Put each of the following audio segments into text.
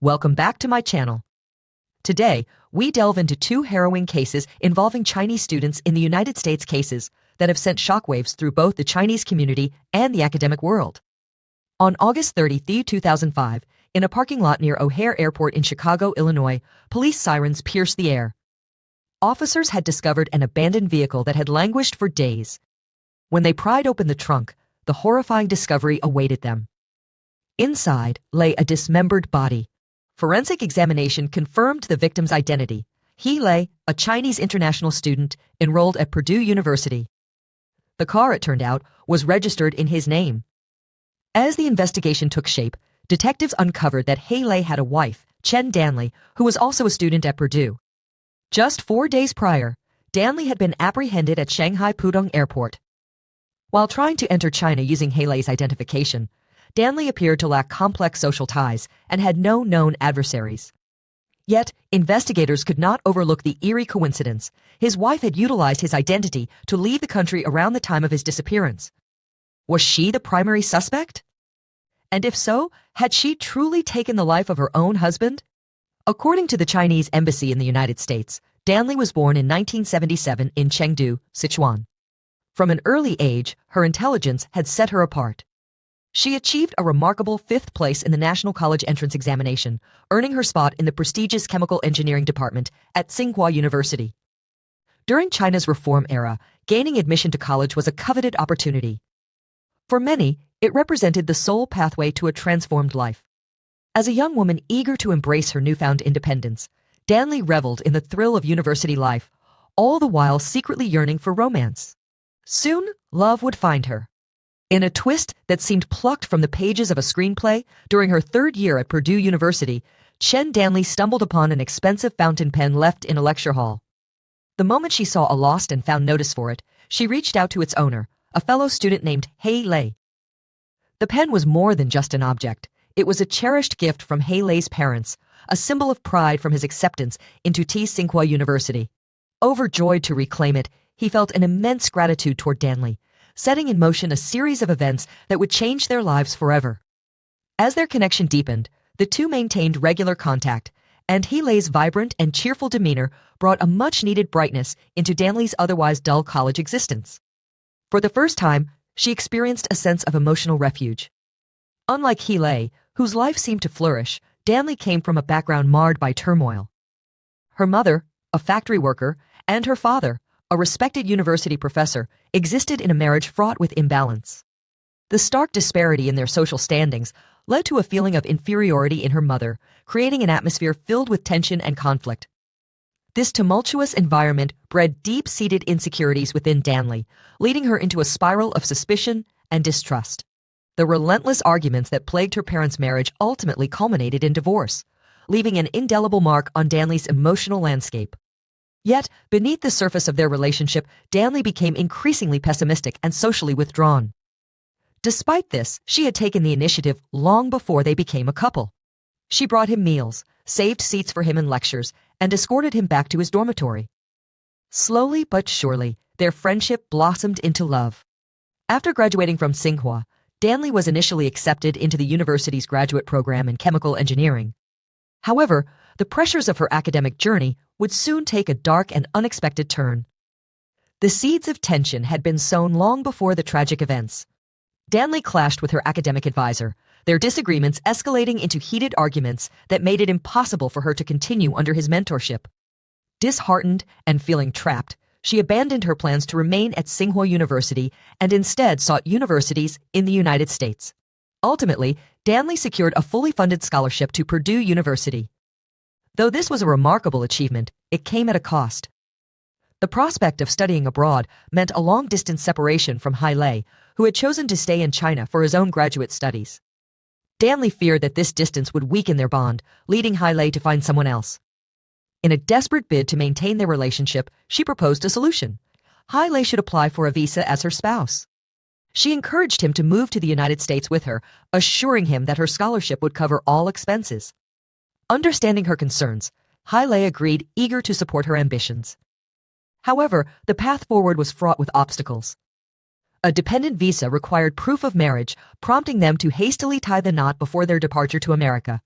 Welcome back to my channel. Today, we delve into two harrowing cases involving Chinese students in the United States, cases that have sent shockwaves through both the Chinese community and the academic world. On August 30, 2005, in a parking lot near O'Hare Airport in Chicago, Illinois, police sirens pierced the air. Officers had discovered an abandoned vehicle that had languished for days. When they pried open the trunk, the horrifying discovery awaited them. Inside lay a dismembered body. Forensic examination confirmed the victim's identity. He lay, a Chinese international student enrolled at Purdue University. The car, it turned out, was registered in his name. As the investigation took shape, detectives uncovered that He Lei had a wife, Chen Danley, who was also a student at Purdue. Just 4 days prior, Danley had been apprehended at Shanghai Pudong Airport. While trying to enter China using He Lei's identification, Danley appeared to lack complex social ties and had no known adversaries. Yet, investigators could not overlook the eerie coincidence. His wife had utilized his identity to leave the country around the time of his disappearance. Was she the primary suspect? And if so, had she truly taken the life of her own husband? According to the Chinese embassy in the United States, Danley was born in 1977 in Chengdu, Sichuan. From an early age, her intelligence had set her apart. She achieved a remarkable 5th place in the National College Entrance Examination, earning her spot in the prestigious Chemical Engineering Department at Tsinghua University. During China's reform era, gaining admission to college was a coveted opportunity. For many, it represented the sole pathway to a transformed life. As a young woman eager to embrace her newfound independence, Danley reveled in the thrill of university life, all the while secretly yearning for romance. Soon, love would find her. In a twist that seemed plucked from the pages of a screenplay, during her 3rd year at Purdue University, Chen Danley stumbled upon an expensive fountain pen left in a lecture hall. The moment she saw a lost and found notice for it, she reached out to its owner, a fellow student named He Lei. The pen was more than just an object. It was a cherished gift from He Lei's parents, a symbol of pride from his acceptance into Tsinghua University. Overjoyed to reclaim it, he felt an immense gratitude toward Danley, setting in motion a series of events that would change their lives forever. As their connection deepened, the two maintained regular contact, and He Lei's vibrant and cheerful demeanor brought a much-needed brightness into Danley's otherwise dull college existence. For the first time, she experienced a sense of emotional refuge. Unlike He Lei, whose life seemed to flourish, Danley came from a background marred by turmoil. Her mother, a factory worker, and her father, a respected university professor, existed in a marriage fraught with imbalance. The stark disparity in their social standings led to a feeling of inferiority in her mother, creating an atmosphere filled with tension and conflict. This tumultuous environment bred deep-seated insecurities within Danley, leading her into a spiral of suspicion and distrust. The relentless arguments that plagued her parents' marriage ultimately culminated in divorce, leaving an indelible mark on Danley's emotional landscape. Yet, beneath the surface of their relationship, Danley became increasingly pessimistic and socially withdrawn. Despite this, she had taken the initiative long before they became a couple. She brought him meals, saved seats for him in lectures, and escorted him back to his dormitory. Slowly but surely, their friendship blossomed into love. After graduating from Tsinghua, Danley was initially accepted into the university's graduate program in chemical engineering. However, the pressures of her academic journey would soon take a dark and unexpected turn. The seeds of tension had been sown long before the tragic events. Danley clashed with her academic advisor, their disagreements escalating into heated arguments that made it impossible for her to continue under his mentorship. Disheartened and feeling trapped, she abandoned her plans to remain at Tsinghua University and instead sought universities in the United States. Ultimately, Danley secured a fully funded scholarship to Purdue University. Though this was a remarkable achievement, it came at a cost. The prospect of studying abroad meant a long-distance separation from He Lei, who had chosen to stay in China for his own graduate studies. Danley feared that this distance would weaken their bond, leading He Lei to find someone else. In a desperate bid to maintain their relationship, she proposed a solution. He Lei should apply for a visa as her spouse. She encouraged him to move to the United States with her, assuring him that her scholarship would cover all expenses. Understanding her concerns, He Lei agreed, eager to support her ambitions. However, the path forward was fraught with obstacles. A dependent visa required proof of marriage, prompting them to hastily tie the knot before their departure to America.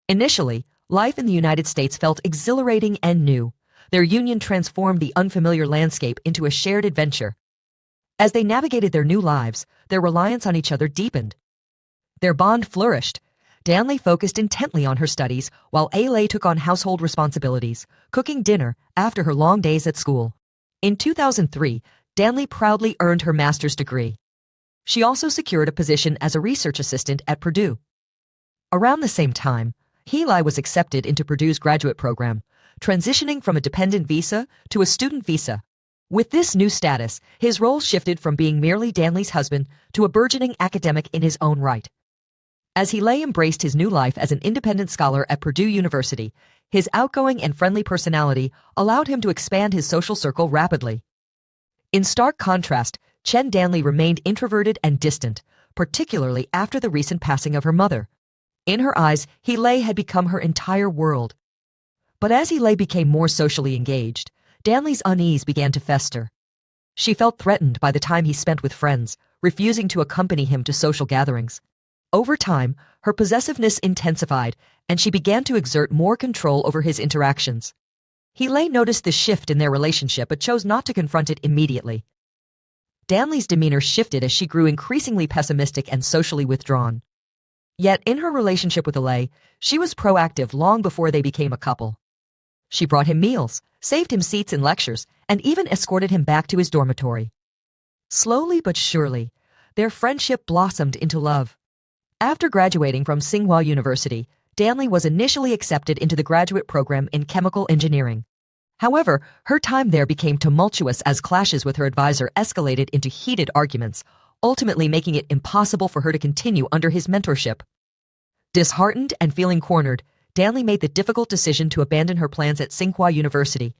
Initially, life in the United States felt exhilarating and new. Their union transformed the unfamiliar landscape into a shared adventure. As they navigated their new lives, their reliance on each other deepened. Their bond flourished. Danley focused intently on her studies, while Ailey took on household responsibilities, cooking dinner after her long days at school. In 2003, Danley proudly earned her master's degree. She also secured a position as a research assistant at Purdue. Around the same time, Ailey was accepted into Purdue's graduate program, transitioning from a dependent visa to a student visa. With this new status, his role shifted from being merely Danley's husband to a burgeoning academic in his own right. As Ailey embraced his new life as an independent scholar at Purdue University, his outgoing and friendly personality allowed him to expand his social circle rapidly. In stark contrast, Chen Danley remained introverted and distant, particularly after the recent passing of her mother. In her eyes, Ailey had become her entire world. But as Ailey became more socially engaged, Danley's unease began to fester. She felt threatened by the time he spent with friends, refusing to accompany him to social gatherings. Over time, her possessiveness intensified, and she began to exert more control over his interactions. Ailey noticed the shift in their relationship but chose not to confront it immediately. Danley's demeanor shifted as she grew increasingly pessimistic and socially withdrawn. Yet in her relationship with Ailey, she was proactive long before they became a couple. She brought him meals, saved him seats in lectures, and even escorted him back to his dormitory. Slowly but surely, their friendship blossomed into love. After graduating from Tsinghua University, Danley was initially accepted into the graduate program in chemical engineering. However, her time there became tumultuous as clashes with her advisor escalated into heated arguments, ultimately making it impossible for her to continue under his mentorship. Disheartened and feeling cornered, Danley made the difficult decision to abandon her plans at Tsinghua University.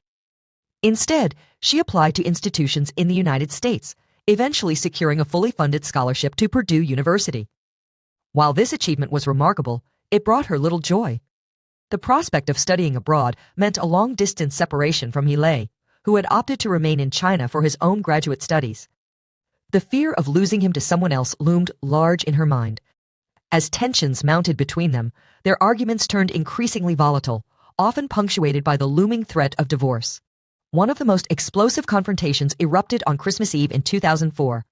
Instead, she applied to institutions in the United States, eventually securing a fully funded scholarship to Purdue University. While this achievement was remarkable, it brought her little joy. The prospect of studying abroad meant a long-distance separation from Ailey, who had opted to remain in China for his own graduate studies. The fear of losing him to someone else loomed large in her mind. As tensions mounted between them, their arguments turned increasingly volatile, often punctuated by the looming threat of divorce. One of the most explosive confrontations erupted on Christmas Eve in 2004.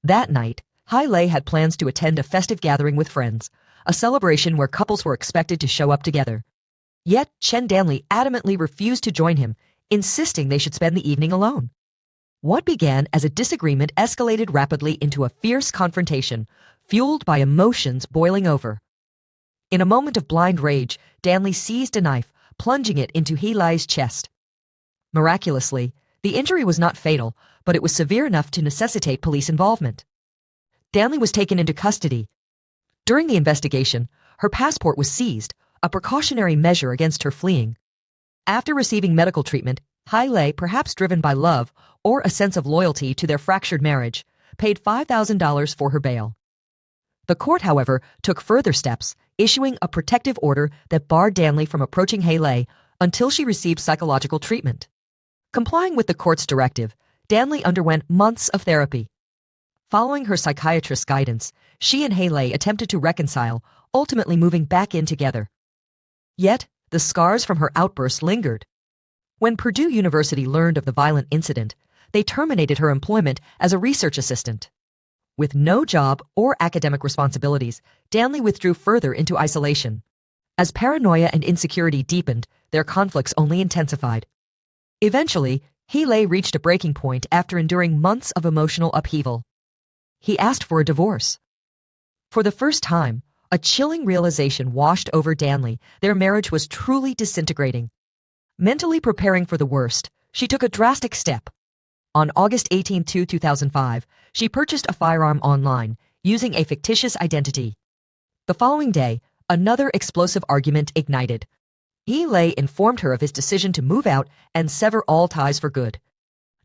That night, Ailey had plans to attend a festive gathering with friends, a celebration where couples were expected to show up together. Yet, Chen Danley adamantly refused to join him, insisting they should spend the evening alone. What began as a disagreement escalated rapidly into a fierce confrontation, fueled by emotions boiling over. In a moment of blind rage, Danley seized a knife, plunging it into Ailey's chest. Miraculously, the injury was not fatal, but it was severe enough to necessitate police involvement. Danley was taken into custody. During the investigation, her passport was seized, a precautionary measure against her fleeing. After receiving medical treatment, Ailey, perhaps driven by love or a sense of loyalty to their fractured marriage, paid $5,000 for her bail. The court, however, took further steps, issuing a protective order that barred Danley from approaching Ailey until she received psychological treatment. Complying with the court's directive, Danley underwent months of therapy. Following her psychiatrist's guidance, she and Ailey attempted to reconcile, ultimately moving back in together. Yet, the scars from her outburst lingered. When Purdue University learned of the violent incident, they terminated her employment as a research assistant. With no job or academic responsibilities, Danley withdrew further into isolation. As paranoia and insecurity deepened, their conflicts only intensified. Eventually, Ailey reached a breaking point after enduring months of emotional upheaval. He asked for a divorce. For the first time, a chilling realization washed over Danley: their marriage was truly disintegrating. Mentally preparing for the worst, she took a drastic step. On August 18, 2005, she purchased a firearm online, using a fictitious identity. The following day, another explosive argument ignited. Ailey informed her of his decision to move out and sever all ties for good.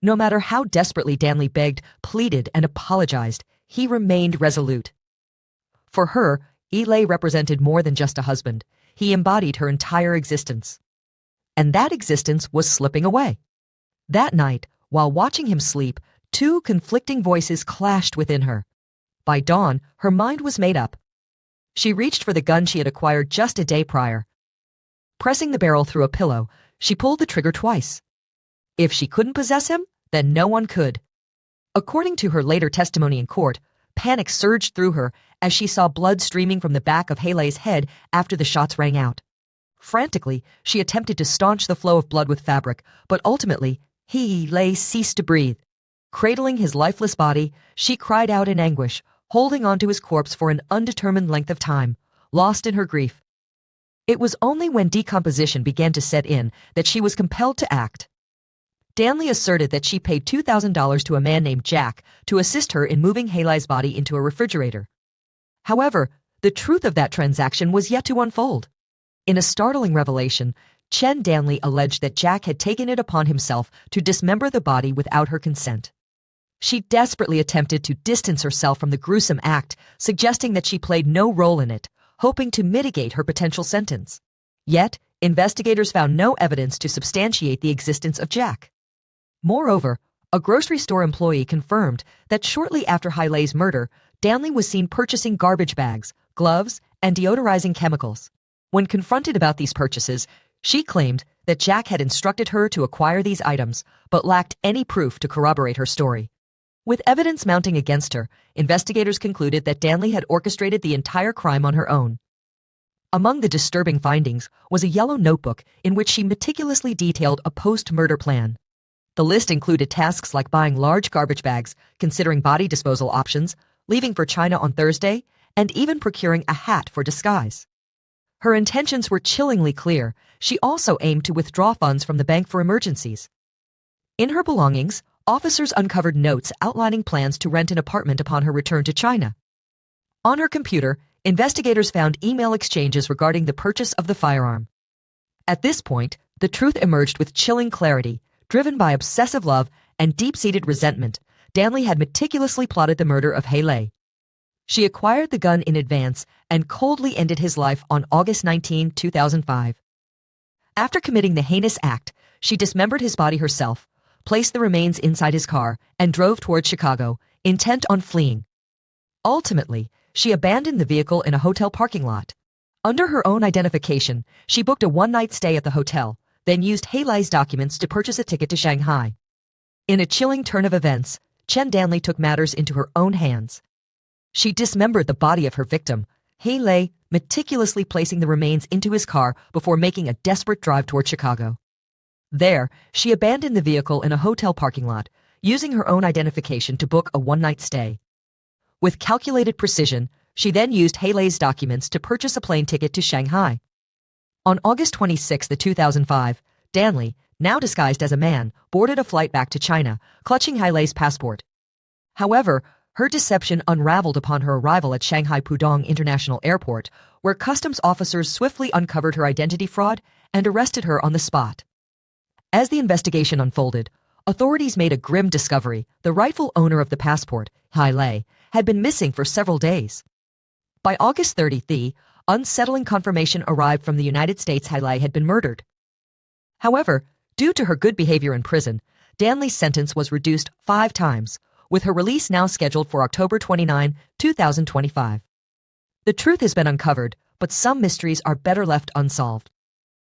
No matter how desperately Danley begged, pleaded, and apologized, he remained resolute. For her, Ailey represented more than just a husband. He embodied her entire existence. And that existence was slipping away. That night, while watching him sleep, two conflicting voices clashed within her. By dawn, her mind was made up. She reached for the gun she had acquired just a day prior. Pressing the barrel through a pillow, she pulled the trigger twice. If she couldn't possess him, then no one could. According to her later testimony in court, panic surged through her as she saw blood streaming from the back of Heilei's head after the shots rang out. Frantically, she attempted to staunch the flow of blood with fabric, but ultimately, Heilei ceased to breathe. Cradling his lifeless body, she cried out in anguish, holding onto his corpse for an undetermined length of time, lost in her grief. It was only when decomposition began to set in that she was compelled to act. Danley asserted that she paid $2,000 to a man named Jack to assist her in moving Heilei's body into a refrigerator. However, the truth of that transaction was yet to unfold. In a startling revelation, Chen Danley alleged that Jack had taken it upon himself to dismember the body without her consent. She desperately attempted to distance herself from the gruesome act, suggesting that she played no role in it, hoping to mitigate her potential sentence. Yet, investigators found no evidence to substantiate the existence of Jack. Moreover, a grocery store employee confirmed that shortly after Heilei's murder, Danley was seen purchasing garbage bags, gloves, and deodorizing chemicals. When confronted about these purchases, she claimed that Jack had instructed her to acquire these items, but lacked any proof to corroborate her story. With evidence mounting against her, investigators concluded that Danley had orchestrated the entire crime on her own. Among the disturbing findings was a yellow notebook in which she meticulously detailed a post-murder plan. The list included tasks like buying large garbage bags, considering body disposal options, leaving for China on Thursday, and even procuring a hat for disguise. Her intentions were chillingly clear. She also aimed to withdraw funds from the bank for emergencies. In her belongings, officers uncovered notes outlining plans to rent an apartment upon her return to China. On her computer, investigators found email exchanges regarding the purchase of the firearm. At this point, the truth emerged with chilling clarity. Driven by obsessive love and deep-seated resentment, Danley had meticulously plotted the murder of Heilei. She acquired the gun in advance and coldly ended his life on August 19, 2005. After committing the heinous act, she dismembered his body herself, placed the remains inside his car, and drove toward Chicago, intent on fleeing. Ultimately, she abandoned the vehicle in a hotel parking lot. Under her own identification, she booked a one-night stay at the hotel, then used Heilei's documents to purchase a ticket to Shanghai. In a chilling turn of events, Chen Danley took matters into her own hands. She dismembered the body of her victim, Heilei, meticulously placing the remains into his car before making a desperate drive toward Chicago. There, she abandoned the vehicle in a hotel parking lot, using her own identification to book a one-night stay. With calculated precision, she then used Heilei's documents to purchase a plane ticket to Shanghai. On August 26, 2005, Danley, now disguised as a man, boarded a flight back to China, clutching Heilei's passport. However, her deception unraveled upon her arrival at Shanghai Pudong International Airport, where customs officers swiftly uncovered her identity fraud and arrested her on the spot. As the investigation unfolded, authorities made a grim discovery. The rightful owner of the passport, Heilei, had been missing for several days. By August 30, the unsettling confirmation arrived from the United States Heilei had been murdered. However, due to her good behavior in prison, Danley's sentence was reduced 5 times, with her release now scheduled for October 29, 2025. The truth has been uncovered, but some mysteries are better left unsolved.